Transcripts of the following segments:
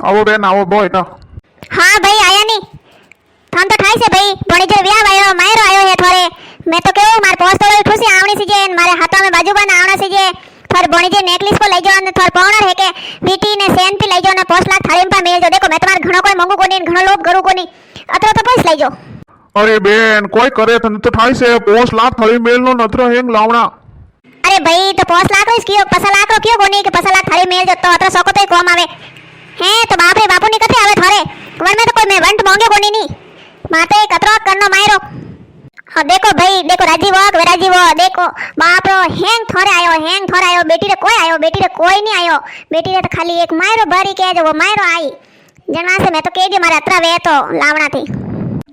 આવો બેન આવો બોય हाँ भाई आया नहीं थान तो ठाई से भाई भणी जो व्याह आयो मायरो आयो है थोरे मैं तो केवो मार पोस्ट तो ठुसी आवणी सीजे मारे हाथा में बाजूबन आवणा सीजे थोर भणी जे नेकलेस को लई जो ने थोर पावनर है के वीटी ने सेन पे लई जो ने पोस्ट लाख थाली में मेल जो देखो मैं तुम्हार घणो कोई मंगू कोनी घणो लोभ करू कोनी अतरो तो पैस लई जो अरे बेन कोई करे तन तो ठाई से पोस्ट लाख थाली मेल नो नत्र हेंग लावणा अरे भाई तो पोस्ट लाख रो कियो पसा लाख रो कियो कोनी के पसा लाख थाली मेल जो तो अतरो सको तो कोम आवे हैं तो बाप रे बापू नी कथे आवे थोरे वन में तो कोई मैं वंट मांगे कोनी नी माते कतरो करनो मायरो हाँ देखो भाई देखो राजीव देखो बाप रो हेंग थोरे आयो बेटी रे कोई नहीं आयो बेटी रे तो खाली एक मायरो भरी के जो वो मायरो आई जनवा से मैं तो कह दी मारे अतरा वे तो लावणा थी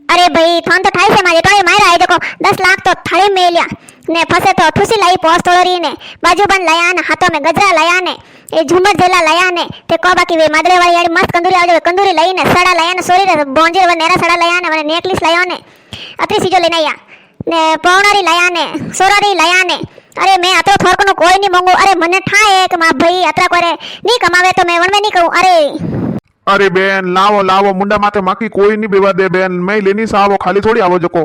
अरे भाई थान तो ठाई से मारे तो मायरो आई देखो 10 लाख तो थाली में लिया ने फसे तो ठुसी लाई पोस्ट तोड़ी ने बाजूबन लाया ने हाथों में गजरा लाया ने ए झुमर झेला लाया ने ते को बाकी वे मादरे वाली यार मस्त कंदूरी आवजे कंदूरी लई ने सड़ा लाया ने सोरी रे बोंजे व नेरा सड़ा लाया ने माने नेकलेस लाया ने अतरी सीजो लेने आया ने पौणारी लाया ने सोरारी लाया ने अरे मैं अतरो थोरको नो कोई नहीं मांगू अरे मने ठाए के मां भाई अतरा करे नी कमावे तो मैं वन में नहीं कहूं अरे बेन लावो मुंडा माथे माकी कोई नहीं बेवा दे बेन मैं लेनी सावो खाली थोड़ी आवो जको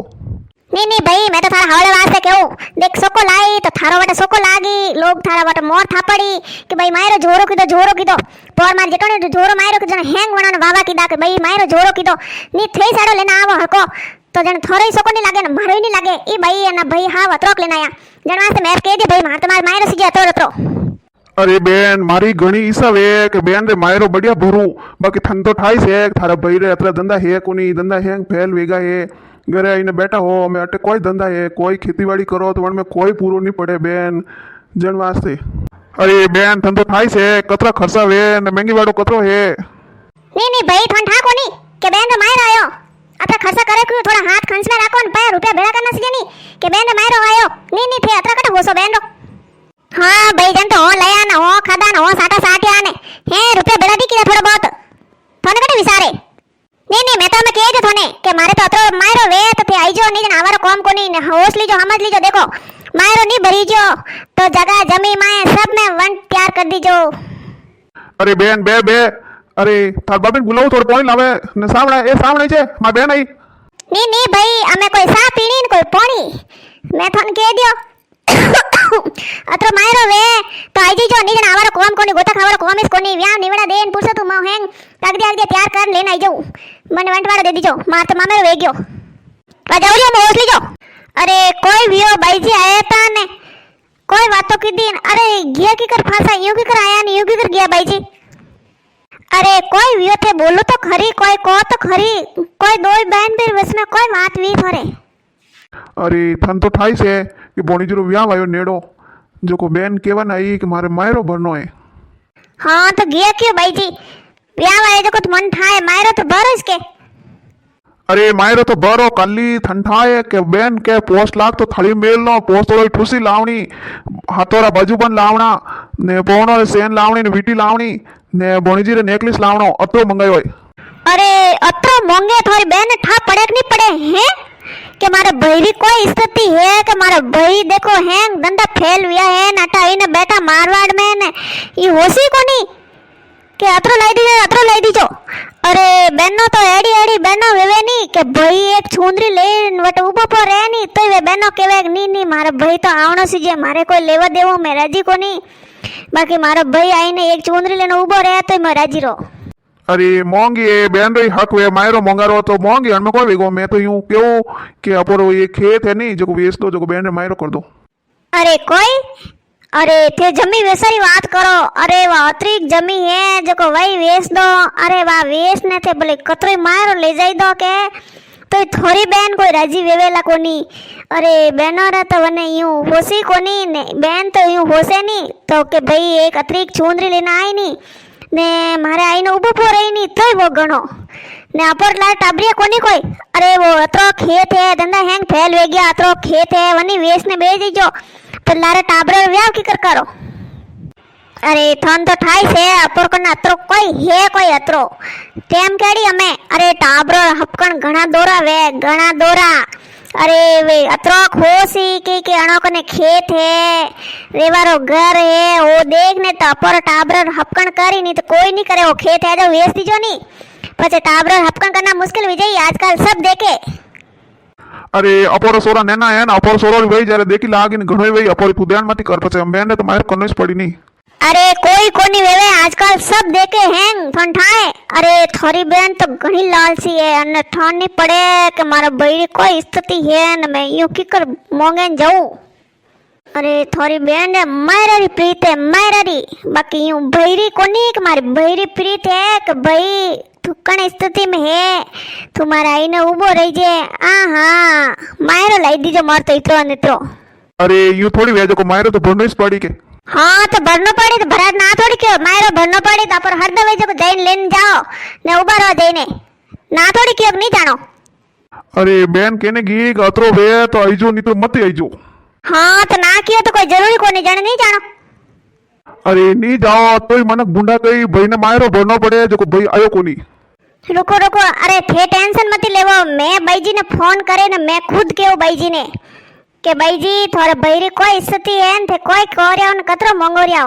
नहीं भाई मैं तो थारा हवाले वास्ते कहूं देख सोको लाई तो थारो वटे सोको लागी लोग थारा वटे मोर थापड़ी कि भाई मायरो जोरो कीधो पोर मार जेटोने जोरो मायरो के जण हेंग वणाने वावा कीधा के भाई मायरो जोरो कीधो नी थई साडो लेने आवो हको तो जण थोरे सोको नहीं लागे ने मारो नहीं लागे ई भाई एना भाई हाव अतरोक लेने आया जण वास्ते मैं कह दे भाई मार तुम्हार मायरो सीजे अतरो अरे बेन मारी घणी ईसा वे के बेन रे मायरो बढ़िया भरू बाकी थन तो ठाई से थारा भाई रे अतरा धंधा है कोनी धंधा हेंग फैल वेगा है घरे आईने बैठा हो मैं अटे कोई धंधा है कोई खेतीबाड़ी करो तो वन में कोई पूरो नहीं पड़े बेन जन वास्ते अरे बेन थन तो ठाई से कतरा खर्चा वे ने महंगी वाड़ो कतरो है नहीं भाई थन ठा कोनी के बेन रे मायरो आयो अतरा खर्चा करे क्यों थोड़ा हाथ खंच में राखो ने पैर रुपया भेड़ा करना सीजे नी के बेन रे मायरो आयो नहीं थे अतरा कट होसो बेन रो हाँ भाई जन तो हो लया ना हो खादा ना हो साटा साटिया ने हे रुपया भेड़ा दी किया थोड़ा बहुत थोने कटे विचारे नहीं मैं तो मैं कह दे थोने के मारे तो अतरो मायरो वे तो थे आई जो नहीं जन आवारो काम को नहीं ने होश लीजो समझ लीजो देखो मायरो नहीं भरी जो तो जगह जमी माए सब में वन तैयार कर दीजो अरे बेन बे अरे थार बाबे बुलाओ थोड़े पानी लावे ने सामने छे मार बेन आई नहीं भाई हमें कोई सा पीनी ने कोई पानी मैं थन कह दियो अतरो मायरो वे तो आई जी जो नहीं जन आवारो काम कोनी गोता खावारो काम इस कोनी व्याह निवड़ा देन पुरसे तू मां हेंग तक दे तैयार कर लेन आई जाऊं मने वंटवाड़ो दे दीजो मार तो मामे वे गयो राजावलियो में होश लीजो अरे कोई वियो भाई जी आया था ने कोई बातों की दिन अरे गया की कर फासा यूं की कर आया नहीं यूं की कर गया भाई जी अरे कोई वियो थे बोलो तो खरी कोई को तो खरी कोई दो बहन भी बस में कोई बात भी थोरे अरे थन तो ठाई से कि बोनी जरो व्याह आयो नेड़ो जो को बेन केवन आई कि मारे मायरो भरनो है हाँ तो गया क्यों भाई जी व्याह आए जो को तो मन ठाए मायरो तो भरो इसके अरे मायरो तो भरो कल्ली ठंठाए के बेन के पोस्ट लाख तो थड़ी मेल नो पोस्ट तो ठुसी लावणी हाथोरा बाजूबन लावणा ने पोणो सेन लावणी ने वीटी लावणी ने बोनीजी रे नेकलेस लावणो अतो मंगायो अरे अतो मंगे थोड़ी बेन ठा पड़े कि नहीं पड़े हैं कि मारे भाई भी कोई स्थिति है कि मारे भाई देखो हैं धंधा फैल हुआ है नाटा ने बैठा मारवाड़ में ने ये होसी को नहीं कि अतरो लाई दीजो अरे बेनो तो एडी बेनो वेवे नहीं कि भाई एक छुंदरी ले वट ऊपर पर रहे नहीं तो वे बेनो केवे नहीं मारे भाई तो आवणो सीजे मारे कोई लेवा देवो मैं राजी को नहीं बाकी मारा भाई आईने एक छुंदरी लेने ऊपर रहे तो मैं राजी रो अरे मोंगी ए बेन रे हक वे मायरो मोंगारो तो मोंगी हन में कोई वेगो मैं तो यूं क्यों कि अपोरो ये खेत है नहीं जो वेच दो जो बेन रे मायरो कर दो अरे कोई अरे थे जमी वेसरी बात करो अरे वाह अतिरिक्त जमी है जो को वही वेच दो अरे वाह वेच ने थे बोले कतरे मायरो ले जाई दो के तो थोड़ी बहन कोई राजी वेवेला कोनी अरे बहनों रे तो वने यूं होसी कोनी ने बहन तो यूं होसे नहीं तो के भाई एक अतिरिक्त छुंदरी लेना आई नहीं ने मारे आईने ऊबो पो रही नहीं तोय वो गणो ने अपर ला टाबरिया कोनी कोई अरे वो अतरो खेत है धंधा हैंग फैल वे गया अतरो खेत है वनी वेच ने बेच दीजो तो लारे टाबरे व्याव की कर करो अरे थन तो ठाई से अपर कना अतरो कोई है कोई अतरो टेम केड़ी हमें अरे टाबरो हपकन घणा दोरा वे घणा दोरा अरे वे अतरो खोसी के अणोक ने खेत है रेवारो घर है वो देखने तो अपर टाबर हपकन करी नहीं तो कोई नहीं करे वो खेत है जो वेच दीजो नहीं પછી टाबर हपकन करना मुश्किल विजय आजकल सब देखे अरे अपोरो सोरा नेना है ना अपोरो सोरो वही जरे देखी लागी ने घणो वही अपोरी तू ध्यान मत कर पछे मैंने तो मारे करनो पड़ी नहीं अरे कोई कोनी वेवे आजकल सब देखे हैं ठंठाए अरे थोड़ी बहन तो घणी लालची है अने ठंड नहीं पड़े कि मारा बड़ी कोई स्थिति है न मैं यूं की कर मोंगे जाऊं अरे थोड़ी बहन है मायरी प्रीत है मायरी बाकी यूं भैरी कोनी कि मारी भैरी प्रीत है कि भाई तू कण स्थिति में है तुम्हारा आईने उबो रही जे हाँ मायरो लाई दीजो मार तो इतरो नित्रो अरे यूं थोड़ी वे जो मारे तो भरनो पड़ी के हाँ तो भरनो पड़ी तो भरा ना थोड़ी क्यों मायरो भरनो पड़ी तो पर हर दवे जो जैन लेन जाओ ने उबा रहो जैने ना थोड़ी क्यों नहीं जानो अरे बेन केने गी अतरो वे तो आईजो नहीं तो मत आईजो हाँ तो ना कियो तो कोई जरूरी कोनी जाने नहीं जानो अरे नहीं जाओ तो मनक बुंडा गई भाई ने मायरो भरनो पड़े जो भाई आयो कोनी रुको रुको अरे थे टेंशन मत लेवो मैं भाई जी ने फोन करे ने मैं खुद केव भाई जी ने के भाई जी थोड़ा भैरी कोई स्थिति है न थे कोई कोरिया न कतरो मंगोरिया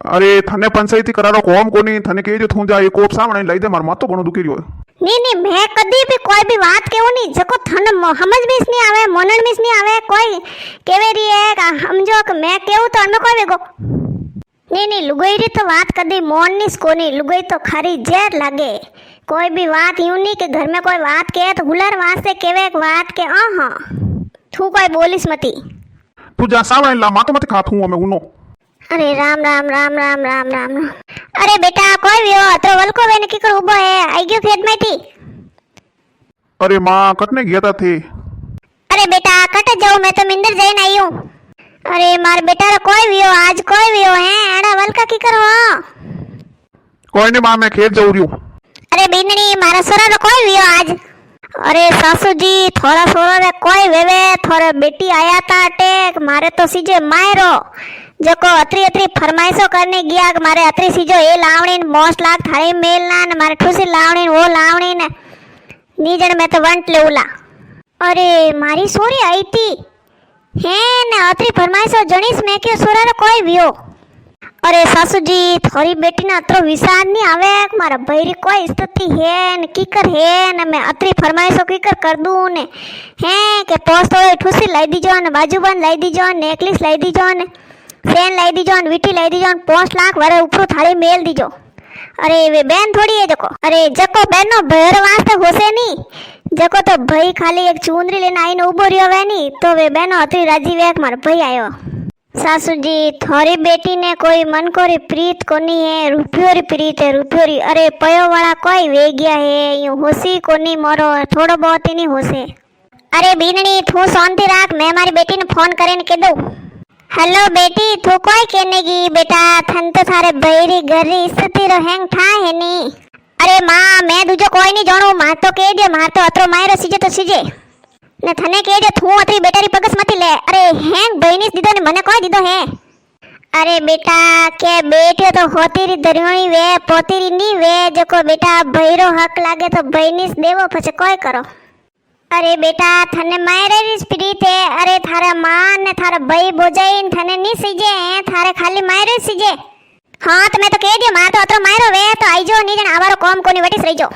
अरे थने पंचायती करारो कोम कोनी थने के जो थू जा ये कोप सामने लई दे मार मातो घणो दुखी रियो नहीं मैं कदी भी कोई भी बात केवो नहीं जको थन समझ में नहीं आवे मनन में नहीं आवे कोई केवे री है समझो कि मैं केवू तो अन कोई वेगो नहीं लुगाई री तो बात कदी मोन नहीं कोनी लुगाई तो खारी जेर लागे कोई भी बात यूं नहीं कि घर में कोई बात के तो हुलर वास्ते केवे एक बात के हाँ तू कोई बोलिस मती तू जा सामने ला मातो मत खा थू मैं उनो अरे राम राम राम राम राम राम अरे बेटा कोई भी हो अतरो वलको वेने की कर उबो है आई गयो खेत में थी अरे मां कटने गया था थे अरे बेटा कट जाऊं मैं तो मिंदर जाइन आई हूं अरे मार बेटा रो कोई भी हो आज कोई भी हो है एड़ा वलका की करो कोई नहीं मां मैं खेत जाऊ रियो अरे बीननी मारा सोरा रो कोई भी हो आज अरे सासू जी थोड़ा सोरा रे कोई वेवे थोड़ा बेटी आया था टेक मारे तो सीजे मायरो जको अतरी अतरी फरमाइशो करने गया कि मारे अतरी सीजो ये लावणी मोस्ट लाख थारी मेलना ने मारे ठूसी लावणी वो लावणी ने नीजण में तो वंट लेउला अरे मारी सोरी आई थी है ने अतरी फरमाइशो जणीस में के सोरा रे कोई वियो अरे सासू जी थोड़ी बेटी ना अतरो विसाद नहीं आवे मारा भैरी कोई स्थिति है न कीकर है न मैं अतरी फरमाइशो कीकर कर दूं ने है के पोस्ट तो ठूसी लाई दीजो ने बाजूबंद लाई दीजो नेकलेस लाई दीजो ने सेन लाई दीजो ने विटी लाई दीजो ने 5 लाख वरे ऊपर थाली मेल दीजो अरे वे बेन थोड़ी है जको अरे जको बेन नो भर वास्ते होसे नी जको तो भाई खाली एक चुंदरी लेने आईने उबो रियो वे नी तो वे बेनो अतरी राजी वेक मार भाई आयो सासू जी थोड़ी बेटी ने कोई मन को री प्रीत कोनी है रुपयो री प्रीत है रुपयो री अरे पयो वाला कोई वे गया है यूं होसी कोनी मोरो थोड़ो बहुत ही नहीं होसे अरे बीननी तू शांति राख मैं मारी बेटी ने फोन करे ने कह दो हेलो बेटी तू कोई कहने की बेटा थन तो थारे भैरी घरी स्थिति रो हैंग था है नी अरे मां मैं दूजो कोई नहीं जाणू मां तो कह दे मां तो अतरो मायरो सीजे तो सीजे ने थने कह दे तू अतरी बेटारी पगस मत ले अरे हैंग बहनीस दीदो ने मने कोई दीदो है अरे बेटा के बेटियो तो होती री दरियोणी वे पोती री नी वे जको बेटा भैरो हक लागे तो बहनीस देवो पछे कोई करो अरे बेटा थने मायरे री स्पिरिट है अरे थारा मां ने थारा भाई बोजाइन थने नी सीजे है थारे खाली मायरे सीजे हाँ तो मैं तो कह दियो मां तो अतरो मायरो वे तो आई जो नी जन आवारो कोम कोनी वटिस रही जो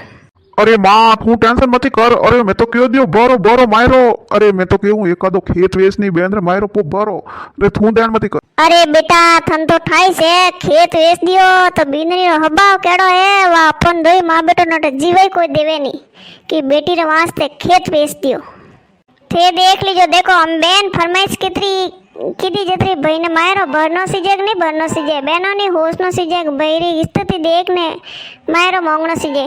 अरे मां तू टेंशन मत कर अरे मैं तो क्यों दियो बोरो बोरो मायरो अरे मैं तो कहूं एकादो खेत वेच नहीं बेंद्र मायरो पो बोरो अरे तू ध्यान मत कर अरे बेटा थन तो ठाई से खेत वेच दियो तो बीनरी रो हबाव केड़ो है वा अपन दोई मां बेटो नट जीवे कोई देवे नी कि बेटी रे वास्ते खेत वेच दियो थे देख लीजो देखो हम बेन फरमाइश कितरी कीधी जतरी भाई ने मायरो भरनो सीजे नहीं भरनो सीजे बेनो नी होश नो सीजे भैरी स्थिति देखने मायरो मोंगनो सीजे